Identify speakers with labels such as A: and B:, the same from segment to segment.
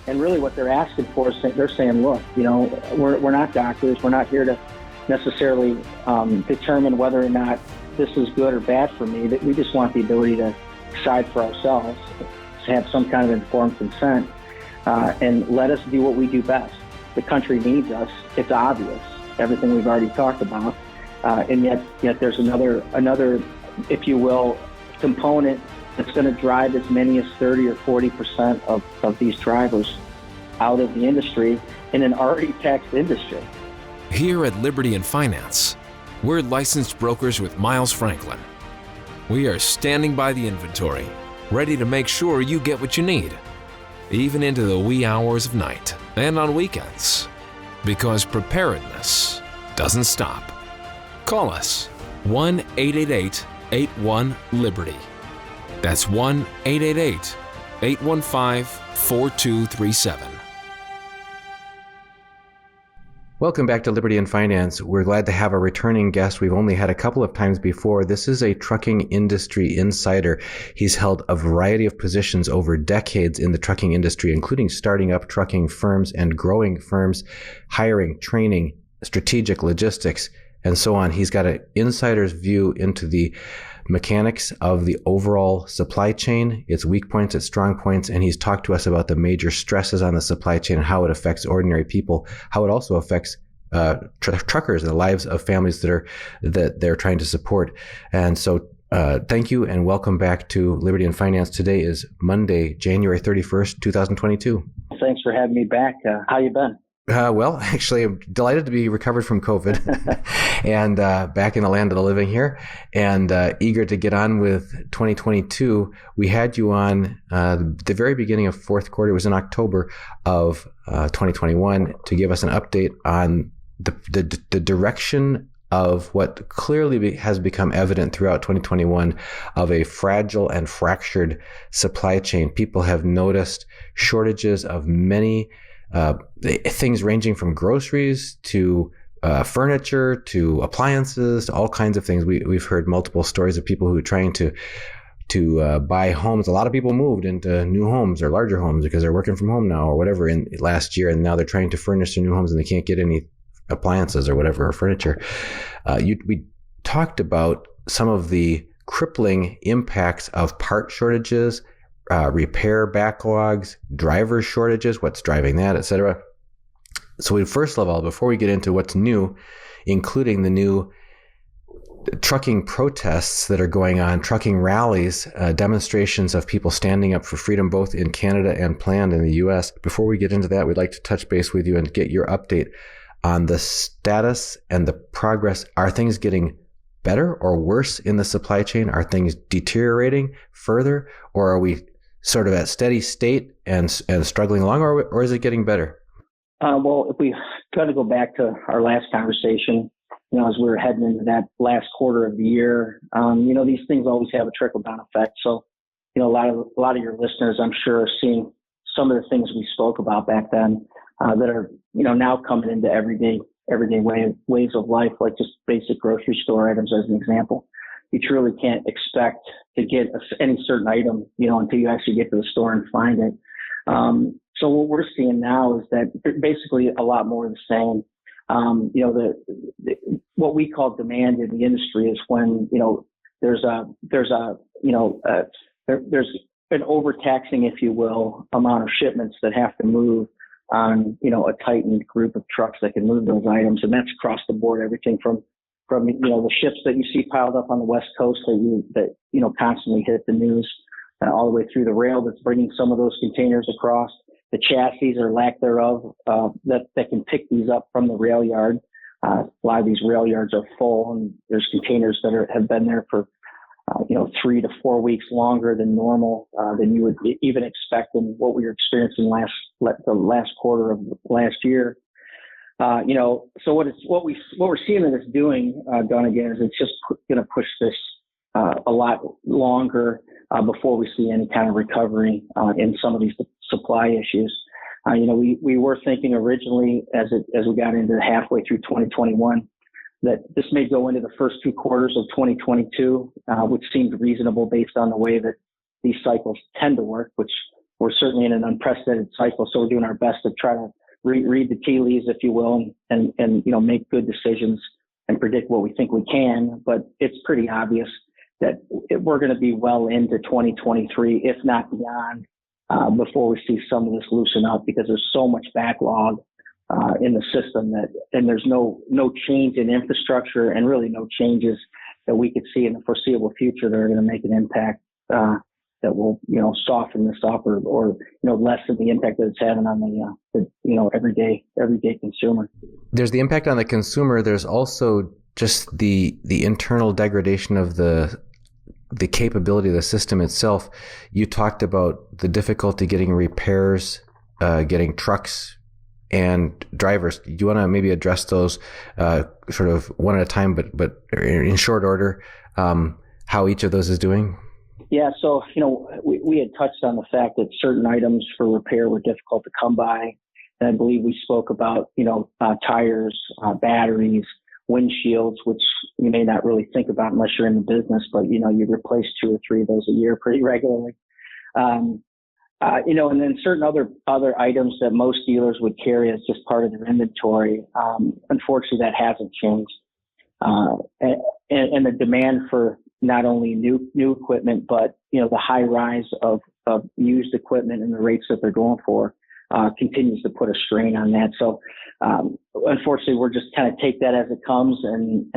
A: And really what they're asking for is they're saying, look, we're not doctors. We're not here to necessarily determine whether or not this is good or bad for me. That we just want the ability to decide for ourselves, to have some kind of informed consent, and let us do what we do best. The country needs us. It's obvious, everything we've already talked about. And yet there's another, if you will, component that's going to drive as many as 30 or 40% of these drivers out of the industry in an already taxed industry.
B: Here at Liberty and Finance, we're licensed brokers with Miles Franklin. We are standing by the inventory, ready to make sure you get what you need, even into the wee hours of night and on weekends, because preparedness doesn't stop. Call us 1-888-81-LIBERTY. That's 1-888-815-4237.
C: Welcome back to Liberty and Finance. We're glad to have a returning guest. We've only had a couple of times before. This is a trucking industry insider. He's held a variety of positions over decades in the trucking industry, including starting up trucking firms and growing firms, hiring, training, strategic logistics, and so on. He's got an insider's view into the mechanics of the overall supply chain, its weak points, its strong points, and he's talked to us about the major stresses on the supply chain and how it affects ordinary people, how it also affects truckers and the lives of families that they're trying to support. And so thank you and welcome back to Liberty and Finance. Today is Monday, January 31st, 2022.
A: Thanks for having me back. How you been?
C: Well, actually, I'm delighted to be recovered from COVID and back in the land of the living here, and eager to get on with 2022. We had you on the very beginning of fourth quarter. It was in October of 2021 to give us an update on the direction of what clearly has become evident throughout 2021 of a fragile and fractured supply chain. People have noticed shortages of many things ranging from groceries to furniture to appliances to all kinds of things. We've heard multiple stories of people who are trying to buy homes. A lot of people moved into new homes or larger homes because they're working from home now or whatever in last year, and now they're trying to furnish their new homes and they can't get any appliances or whatever, or furniture. We talked about some of the crippling impacts of part shortages, repair backlogs, driver shortages, what's driving that, etc. So first of all, before we get into what's new, including the new trucking protests that are going on, trucking rallies, demonstrations of people standing up for freedom, both in Canada and planned in the U.S. Before we get into that, we'd like to touch base with you and get your update on the status and the progress. Are things getting better or worse in the supply chain? Are things deteriorating further, or are we sort of at steady state and struggling along, or is it getting better?
A: Well, if we try to go back to our last conversation, as we were heading into that last quarter of the year, these things always have a trickle-down effect. So, a lot of your listeners, I'm sure, are seeing some of the things we spoke about back then that are, now coming into everyday ways of life, like just basic grocery store items, as an example. You truly can't expect to get any certain item, until you actually get to the store and find it. So what we're seeing now is that basically a lot more of the same. What we call demand in the industry is when, there's an overtaxing, if you will, amount of shipments that have to move on, a tightened group of trucks that can move those items. And that's across the board, everything from the ships that you see piled up on the West Coast that constantly hit the news, all the way through the rail that's bringing some of those containers across, the chassis or lack thereof that can pick these up from the rail yard. A lot of these rail yards are full, and there's containers that have been there for 3 to 4 weeks longer than normal, than you would even expect in what we were experiencing the last quarter of last year. So what we're seeing that it's doing, Donegan, is it's just going to push this a lot longer before we see any kind of recovery in some of these supply issues. We were thinking originally as we got into halfway through 2021 that this may go into the first 2 quarters of 2022, which seemed reasonable based on the way that these cycles tend to work, which we're certainly in an unprecedented cycle. So we're doing our best to try to read the tea leaves, if you will, and make good decisions and predict what we think we can. But it's pretty obvious that we're going to be well into 2023, if not beyond, before we see some of this loosen up, because there's so much backlog in the system and there's no change in infrastructure and really no changes that we could see in the foreseeable future that are going to make an impact that will, soften this up or lessen the impact that it's having on the everyday consumer.
C: There's the impact on the consumer. There's also just the internal degradation of the capability of the system itself. You talked about the difficulty getting repairs, getting trucks and drivers. Do you want to maybe address those sort of one at a time, but in short order, how each of those is doing?
A: Yeah, so, we had touched on the fact that certain items for repair were difficult to come by. And I believe we spoke about, tires, batteries, windshields, which you may not really think about unless you're in the business, but, you replace 2 or 3 of those a year pretty regularly. And then certain other items that most dealers would carry as just part of their inventory. Unfortunately, that hasn't changed. And the demand for not only new equipment, but, the high rise of used equipment and the rates that they're going for continues to put a strain on that. So, unfortunately, we're just kind of take that as it comes. And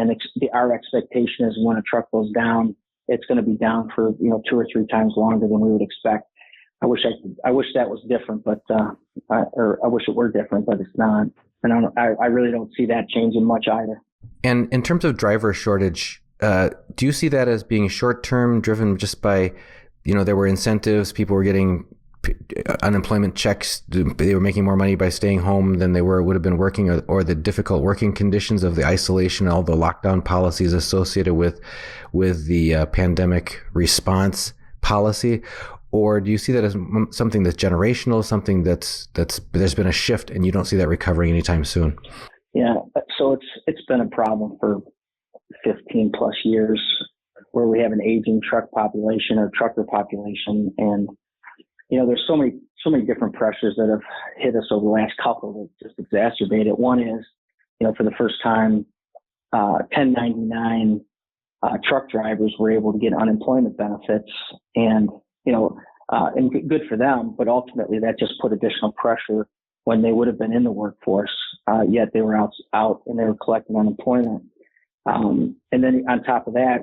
A: our expectation is when a truck goes down, it's going to be down for, 2 or 3 times longer than we would expect. I wish that was different, but, or I wish it were different, but it's not. And I really don't see that changing much either.
C: And in terms of driver shortage, do you see that as being short-term, driven just by, there were incentives, people were getting unemployment checks, they were making more money by staying home than they would have been working, or the difficult working conditions of the isolation, all the lockdown policies associated with the pandemic response policy? Or do you see that as something that's generational, something that's there's been a shift and you don't see that recovering anytime soon?
A: Yeah, so it's been a problem for 15 plus years, where we have an aging truck population or trucker population, and there's so many different pressures that have hit us over the last couple that just exacerbate it. One is, for the first time, 1099 truck drivers were able to get unemployment benefits, and and good for them, but ultimately that just put additional pressure when they would have been in the workforce, yet they were out and they were collecting unemployment. And then on top of that,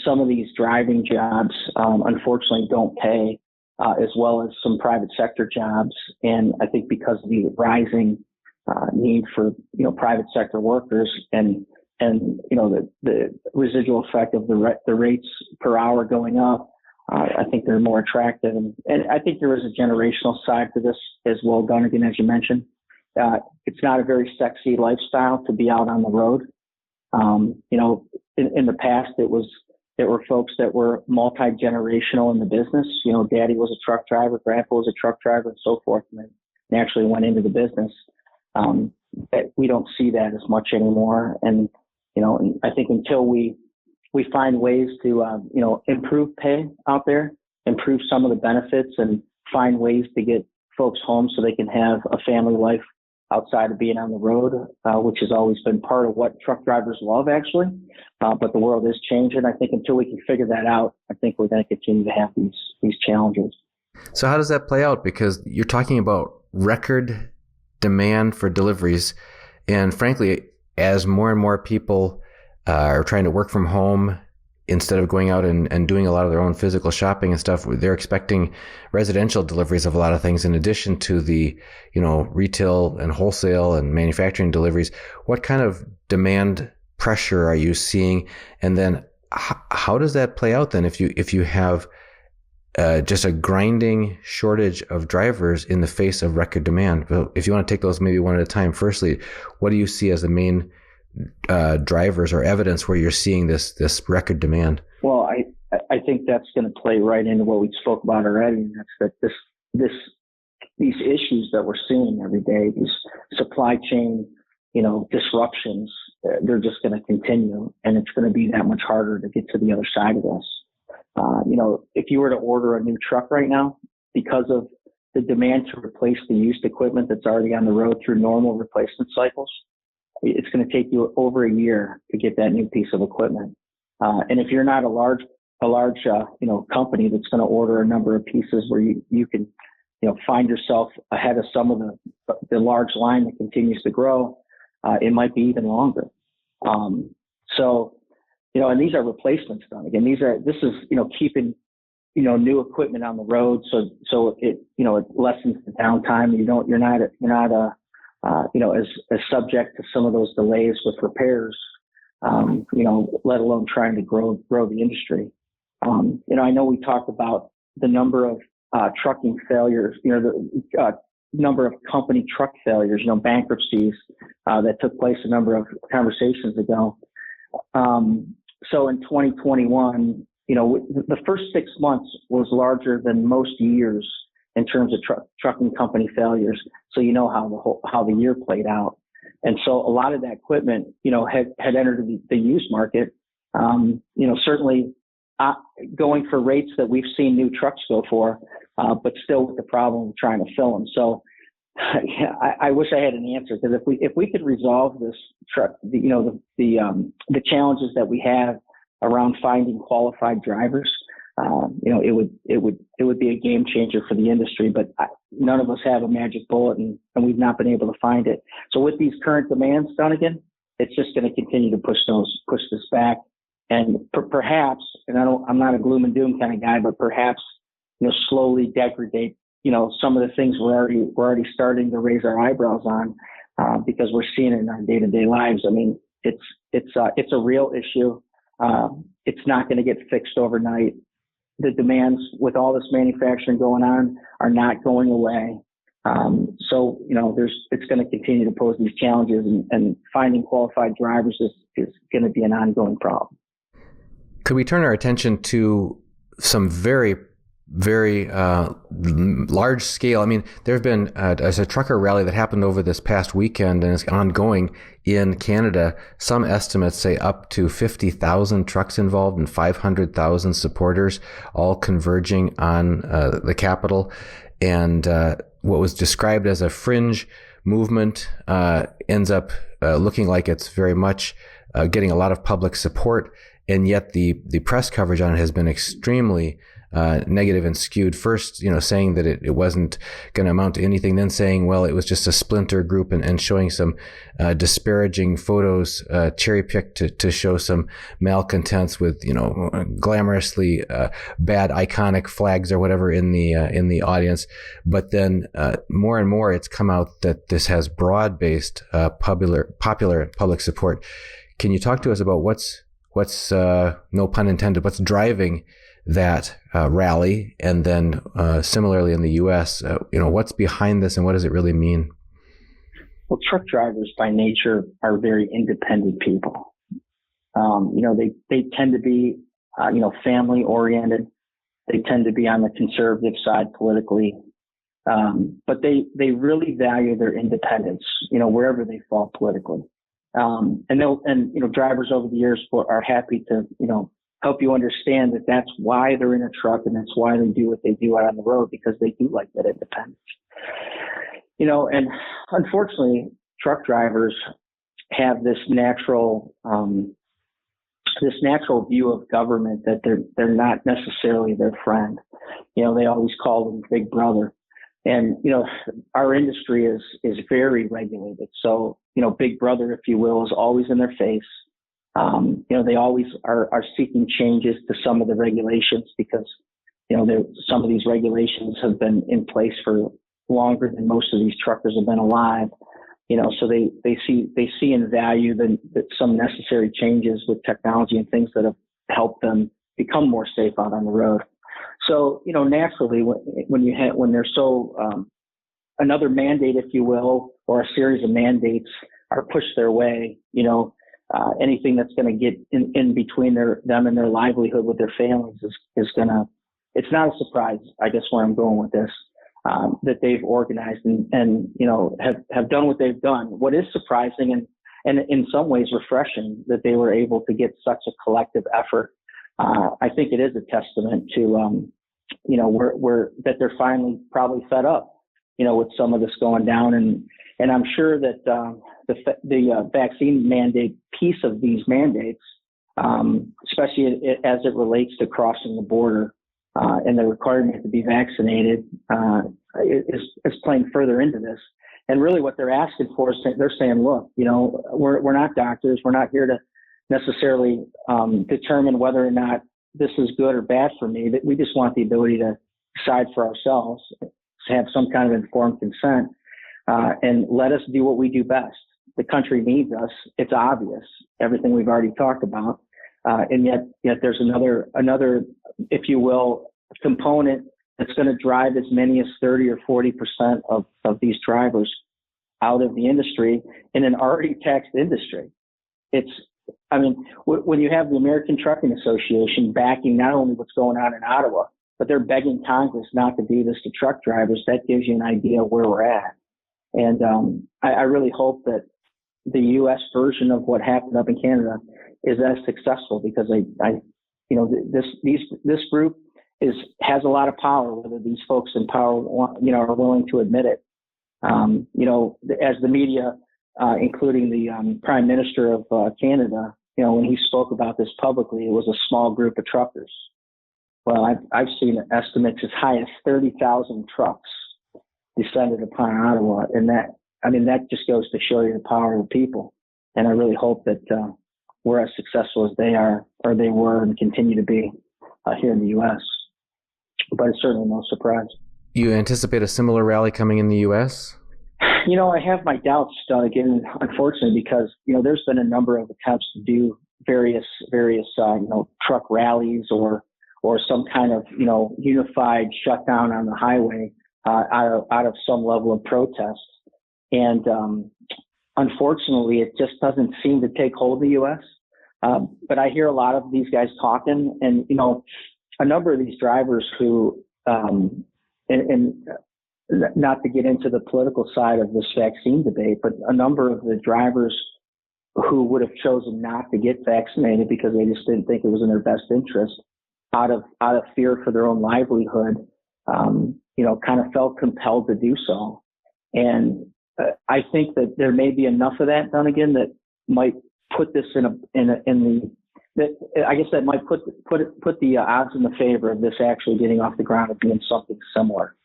A: some of these driving jobs, unfortunately don't pay as well as some private sector jobs. And I think because of the rising need for, private sector workers and the residual effect of the rates per hour going up, I think they're more attractive. And I think there is a generational side to this as well, Gunnigan, as you mentioned. It's not a very sexy lifestyle to be out on the road. In the past, there were folks that were multi-generational in the business. Daddy was a truck driver, grandpa was a truck driver, and so forth, and they naturally went into the business. We don't see that as much anymore. And, and I think until we find ways to, improve pay out there, improve some of the benefits, and find ways to get folks home so they can have a family life outside of being on the road, which has always been part of what truck drivers love, actually. But the world is changing. I think until we can figure that out, I think we're going to continue to have these challenges.
C: So how does that play out? Because you're talking about record demand for deliveries. And frankly, as more and more people are trying to work from home instead of going out and doing a lot of their own physical shopping and stuff, they're expecting residential deliveries of a lot of things in addition to the, retail and wholesale and manufacturing deliveries. What kind of demand pressure are you seeing? And then how does that play out then if you have just a grinding shortage of drivers in the face of record demand? But if you want to take those maybe one at a time, firstly, what do you see as the main drivers or evidence where you're seeing this record demand? Well,
A: I think that's going to play right into what we spoke about already, and that's that these issues that we're seeing every day, these supply chain, disruptions, they're just going to continue, and it's going to be that much harder to get to the other side of this. If you were to order a new truck right now, because of the demand to replace the used equipment that's already on the road through normal replacement cycles. It's going to take you over a year to get that new piece of equipment. And if you're not a large company that's going to order a number of pieces where you can, find yourself ahead of some of the large line that continues to grow, it might be even longer. So, and these are replacements done. Again, this is keeping, new equipment on the road. So it lessens the downtime. You're not as subject to some of those delays with repairs, let alone trying to grow the industry. I know we talked about the number of trucking failures, the number of company truck failures, bankruptcies that took place a number of conversations ago. So in 2021, the first 6 months was larger than most years in terms of trucking company failures. So how the year played out. And so a lot of that equipment, had entered the used market, certainly going for rates that we've seen new trucks go for, but still with the problem of trying to fill them. So I wish I had an answer, because if we could resolve this the challenges that we have around finding qualified drivers, it would be a game changer for the industry. But none of us have a magic bullet, and we've not been able to find it. So with these current demands, Dunnigan, it's just going to continue to push this back, and perhaps, and I'm not a gloom and doom kind of guy, but perhaps slowly degrade some of the things we're already starting to raise our eyebrows on, because we're seeing it in our day-to-day lives. I mean, it's a real issue. It's not going to get fixed overnight. The demands with all this manufacturing going on are not going away. So it's going to continue to pose these challenges, and finding qualified drivers is going to be an ongoing problem.
C: Could we turn our attention to some very, very large scale? I mean, there have been as a trucker rally that happened over this past weekend and is ongoing in Canada. Some estimates say up to 50,000 trucks involved and 500,000 supporters, all converging on the capital. And what was described as a fringe movement ends up looking like it's very much getting a lot of public support. And yet the press coverage on it has been extremely negative and skewed. First, saying that it wasn't going to amount to anything, then saying, well, it was just a splinter group, and showing some disparaging photos, cherry-picked to show some malcontents with, glamorously bad iconic flags or whatever in the audience. But then more and more it's come out that this has broad-based popular public support. Can you talk to us about what's no pun intended, what's driving that rally? And then similarly in the U.S., what's behind this and what does it really mean?
A: Well, truck drivers by nature are very independent people. They tend to be, family oriented. They tend to be on the conservative side politically. But they really value their independence, wherever they fall politically. Drivers over the years are happy to, help you understand that that's why they're in a truck, and that's why they do what they do out on the road, because they do like that independence. And unfortunately, truck drivers have this natural view of government that they're not necessarily their friend. They always call them Big Brother. And, our industry is very regulated. So, Big Brother, if you will, is always in their face. They always are seeking changes to some of the regulations, because, some of these regulations have been in place for longer than most of these truckers have been alive. So they see in value that some necessary changes with technology and things that have helped them become more safe out on the road. So, naturally, when there's another mandate, if you will, or a series of mandates are pushed their way, anything that's going to get in between them and their livelihood with their families is going to, it's not a surprise, I guess, where I'm going with this, that they've organized and have done what they've done. What is surprising and in some ways refreshing that they were able to get such a collective effort. I think it is a testament to that they're finally probably fed up, with some of this going down. And I'm sure that the vaccine mandate piece of these mandates, especially as it relates to crossing the border and the requirement to be vaccinated, is playing further into this. And really what they're asking for is they're saying, look, we're not doctors. We're not here to necessarily determine whether or not this is good or bad for me. That we just want the ability to decide for ourselves, to have some kind of informed consent, and let us do what we do best. The country needs us. It's obvious, everything we've already talked about. And yet there's another, if you will, component that's going to drive as many as 30 or 40% of these drivers out of the industry in an already taxed industry. When you have the American Trucking Association backing not only what's going on in Ottawa, but they're begging Congress not to do this to truck drivers, that gives you an idea of where we're at. And I really hope that the U.S. version of what happened up in Canada is as successful, because this group has a lot of power, whether these folks in power are willing to admit it. As the media, including the Prime Minister of Canada, when he spoke about this publicly, it was a small group of truckers. Well, I've seen estimates as high as 30,000 trucks descended upon Ottawa, and that just goes to show you the power of the people. And I really hope that we're as successful as they are, or they were, and continue to be here in the U.S. But it's certainly no surprise.
C: You anticipate a similar rally coming in the U.S.?
A: I have my doubts, again, unfortunately, because, there's been a number of attempts to do various truck rallies or some kind of, unified shutdown on the highway out of some level of protest. And unfortunately, it just doesn't seem to take hold in the U.S. But I hear a lot of these guys talking, and, a number of these drivers who, and not to get into the political side of this vaccine debate, but a number of the drivers who would have chosen not to get vaccinated because they just didn't think it was in their best interest, out of fear for their own livelihood, kind of felt compelled to do so. And I think that there may be enough of that done again that might put this that might put the odds in the favor of this actually getting off the ground and being something similar.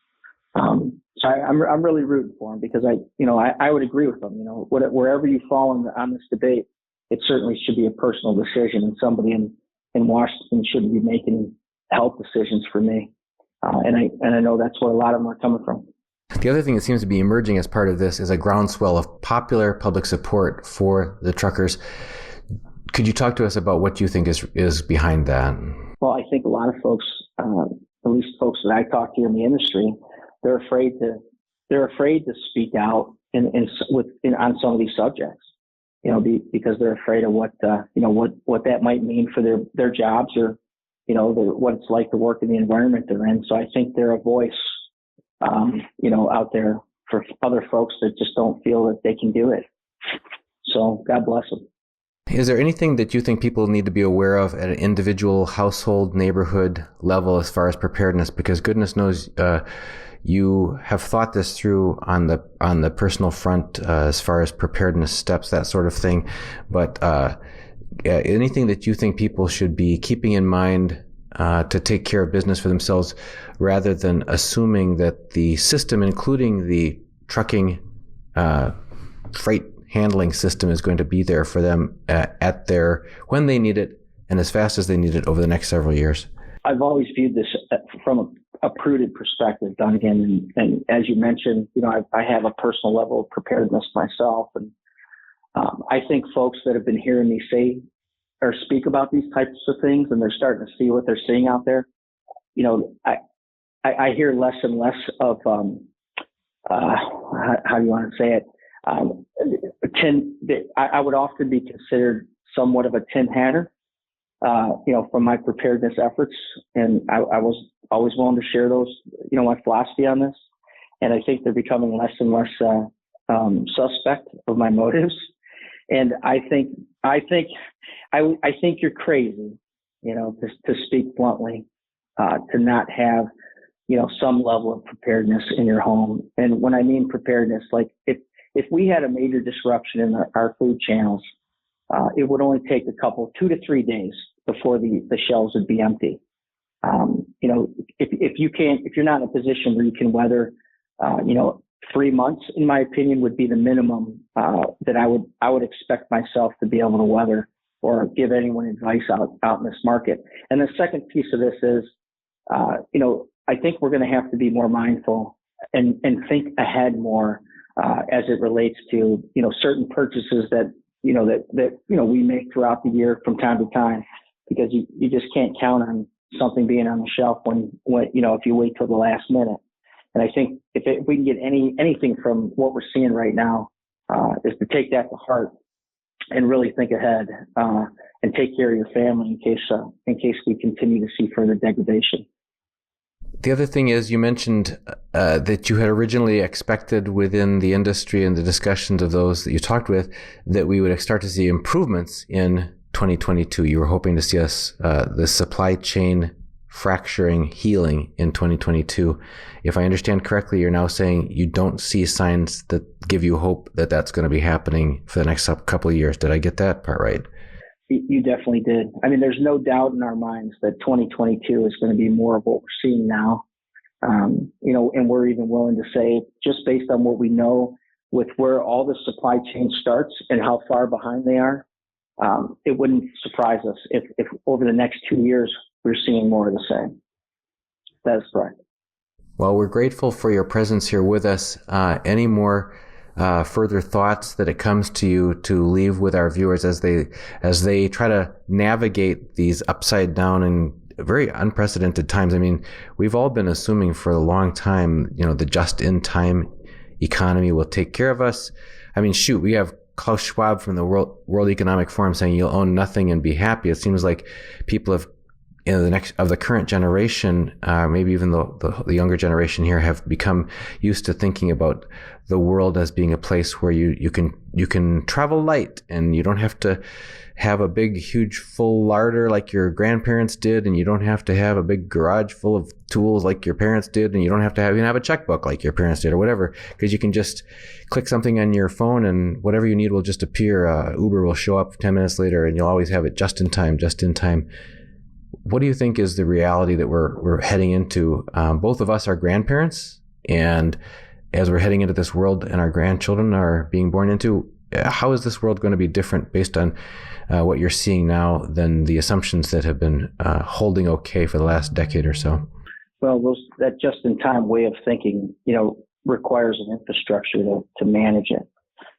A: So I'm really rooting for him, because I would agree with them. Wherever you fall on this debate, it certainly should be a personal decision, and somebody in Washington shouldn't be making health decisions for me. And I know that's where a lot of them are coming from.
C: The other thing that seems to be emerging as part of this is a groundswell of popular public support for the truckers. Could you talk to us about what you think is behind that?
A: Well, I think a lot of folks, at least folks that I talk to in the industry, they're afraid to speak out on some of these subjects, because they're afraid of what that might mean for their jobs, or what it's like to work in the environment they're in. So I think they're a voice, out there for other folks that just don't feel that they can do it. So God bless them.
C: Is there anything that you think people need to be aware of at an individual, household, neighborhood level as far as preparedness? Because goodness knows you have thought this through on the personal front as far as preparedness steps, that sort of thing. But anything that you think people should be keeping in mind to take care of business for themselves, rather than assuming that the system, including the trucking freight handling system, is going to be there for them when they need it and as fast as they need it over the next several years?
A: I've always viewed this from a prudent perspective, Duncan, and as you mentioned, I have a personal level of preparedness myself, and I think folks that have been hearing me say or speak about these types of things, and they're starting to see what they're seeing out there, I hear less and less of how do you want to say it? I would often be considered somewhat of a tin hatter, from my preparedness efforts. And I was always willing to share those, my philosophy on this. And I think they're becoming less and less suspect of my motives. And I think you're crazy, to speak bluntly, to not have, some level of preparedness in your home. And when I mean preparedness, like if we had a major disruption in our food channels, it would only take 2 to 3 days before the shelves would be empty. If you're not in a position where you can weather, 3 months, in my opinion, would be the minimum that I would expect myself to be able to weather or give anyone advice out in this market. And the second piece of this is, I think we're going to have to be more mindful and think ahead more as it relates to, certain purchases that we make throughout the year from time to time, because you just can't count on something being on the shelf when if you wait till the last minute. And I think if we can get anything from what we're seeing right now, is to take that to heart and really think ahead and take care of your family in case we continue to see further degradation.
C: The other thing is, you mentioned that you had originally expected within the industry and the discussions of those that you talked with that we would start to see improvements in 2022. You were hoping to see the supply chain fracturing healing in 2022. If I understand correctly, you're now saying you don't see signs that give you hope that that's going to be happening for the next couple of years. Did I get that part right?
A: You definitely did. I mean, there's no doubt in our minds that 2022 is going to be more of what we're seeing now. And we're even willing to say, just based on what we know with where all the supply chain starts and how far behind they are, it wouldn't surprise us if over the next 2 years we're seeing more of the same. That's correct.
C: Well, we're grateful for your presence here with us. Any more further thoughts that it comes to you to leave with our viewers as they try to navigate these upside down and very unprecedented times? I mean, we've all been assuming for a long time, the just-in-time economy will take care of us. I mean, shoot, we have Klaus Schwab from the World Economic Forum saying you'll own nothing and be happy. It seems like people have, the current generation, maybe even the younger generation here, have become used to thinking about the world as being a place where you can travel light, and you don't have to have a big, huge, full larder like your grandparents did, and you don't have to have a big garage full of tools like your parents did, and you don't have to even have a checkbook like your parents did or whatever, because you can just click something on your phone and whatever you need will just appear. Uber will show up 10 minutes later, and you'll always have it just in time. What do you think is the reality that we're heading into? Both of us are grandparents, and as we're heading into this world and our grandchildren are being born into, how is this world going to be different based on what you're seeing now than the assumptions that have been holding okay for the last decade or so?
A: Well, that just-in-time way of thinking, requires an infrastructure to manage it.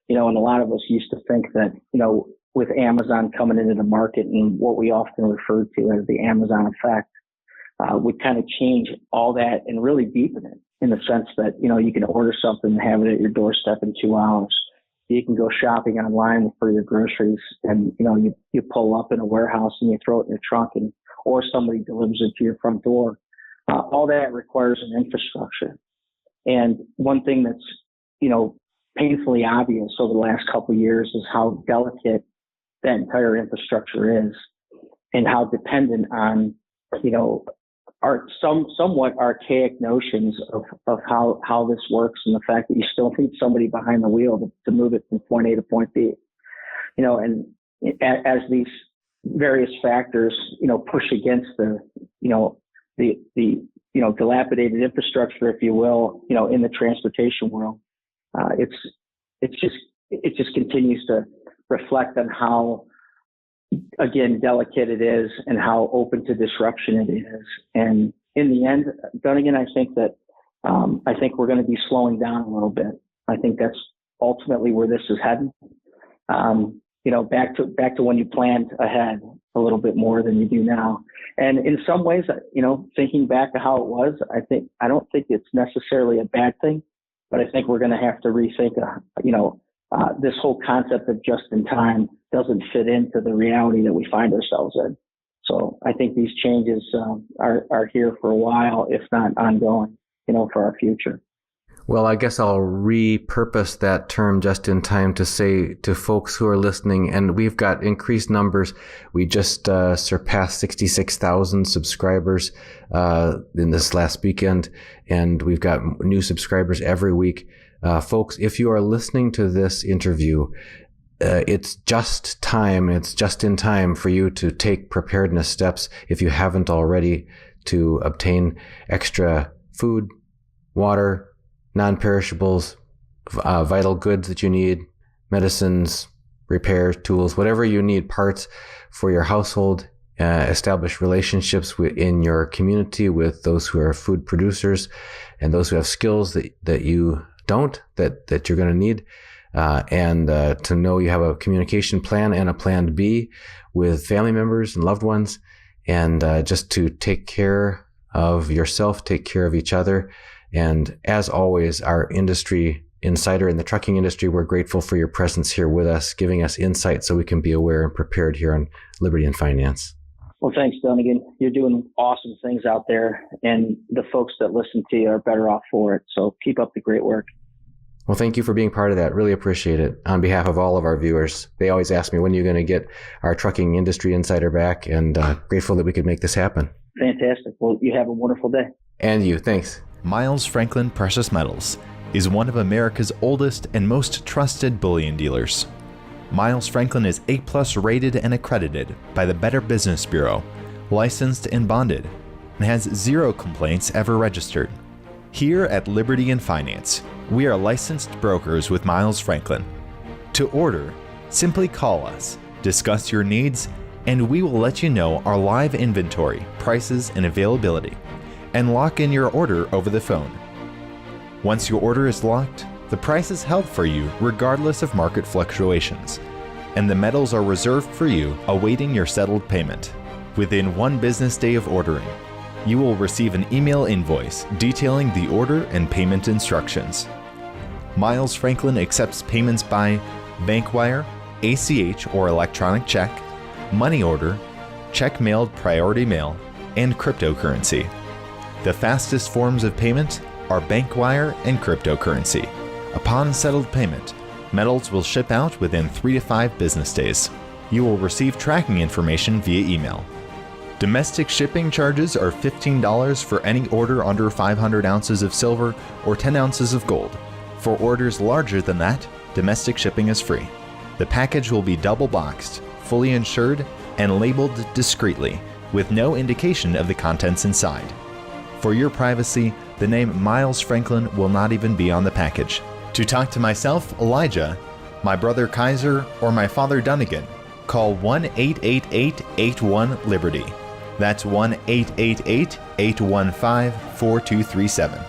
A: And a lot of us used to think that, with Amazon coming into the market and what we often refer to as the Amazon effect, would kind of change all that and really deepen it, in the sense that, you can order something and have it at your doorstep in 2 hours. You can go shopping online for your groceries, and, you pull up in a warehouse and you throw it in your trunk, or somebody delivers it to your front door. All that requires an infrastructure. And one thing that's, painfully obvious over the last couple of years is how delicate that entire infrastructure is, and how dependent on, our somewhat archaic notions of how this works, and the fact that you still need somebody behind the wheel to move it from point A to point B. And as these various factors, push against the dilapidated infrastructure, if you will, in the transportation world, it just continues to reflect on how, again, delicate it is and how open to disruption it is. And in the end, Dunnigan, I think we're going to be slowing down a little bit. I think that's ultimately where this is heading. Back to when you planned ahead a little bit more than you do now. And in some ways, thinking back to how it was, I don't think it's necessarily a bad thing, but I think we're going to have to rethink, this whole concept of just in time doesn't fit into the reality that we find ourselves in. So I think these changes are here for a while, if not ongoing, for our future.
C: Well, I guess I'll repurpose that term just in time to say to folks who are listening, and we've got increased numbers. We just surpassed 66,000 subscribers in this last weekend, and we've got new subscribers every week. Folks, if you are listening to this interview, it's just in time for you to take preparedness steps if you haven't already, to obtain extra food, water, non-perishables, vital goods that you need, medicines, repair tools, whatever you need, parts for your household. Establish relationships in your community with those who are food producers and those who have skills that you don't, that you're going to need. And to know you have a communication plan and a plan B with family members and loved ones, and just to take care of yourself, take care of each other. And as always, our industry insider in the trucking industry, we're grateful for your presence here with us, giving us insight so we can be aware and prepared here on Liberty and Finance.
A: Well, thanks, Dunnigan. You're doing awesome things out there, and the folks that listen to you are better off for it. So keep up the great work.
C: Well, thank you for being part of that. Really appreciate it. On behalf of all of our viewers, they always ask me, when are you going to get our trucking industry insider back? And grateful that we could make this happen.
A: Fantastic. Well, you have a wonderful day.
C: And you. Thanks.
D: Miles Franklin Precious Metals is one of America's oldest and most trusted bullion dealers. Miles Franklin is A+ rated and accredited by the Better Business Bureau, licensed and bonded, and has 0 complaints ever registered. Here at Liberty and Finance, we are licensed brokers with Miles Franklin. To order, simply call us, discuss your needs, and we will let you know our live inventory, prices, and availability, and lock in your order over the phone. Once your order is locked, the price is held for you regardless of market fluctuations, and the metals are reserved for you awaiting your settled payment. Within 1 business day of ordering, you will receive an email invoice detailing the order and payment instructions. Miles Franklin accepts payments by bank wire, ACH or electronic check, money order, check mailed priority mail, and cryptocurrency. The fastest forms of payment are bank wire and cryptocurrency. Upon settled payment, metals will ship out within 3 to 5 business days. You will receive tracking information via email. Domestic shipping charges are $15 for any order under 500 ounces of silver or 10 ounces of gold. For orders larger than that, domestic shipping is free. The package will be double boxed, fully insured, and labeled discreetly, with no indication of the contents inside. For your privacy, the name Miles Franklin will not even be on the package. To talk to myself, Elijah, my brother Kaiser, or my father Dunnigan, call 1-888-81-LIBERTY. That's 1-888-815-4237.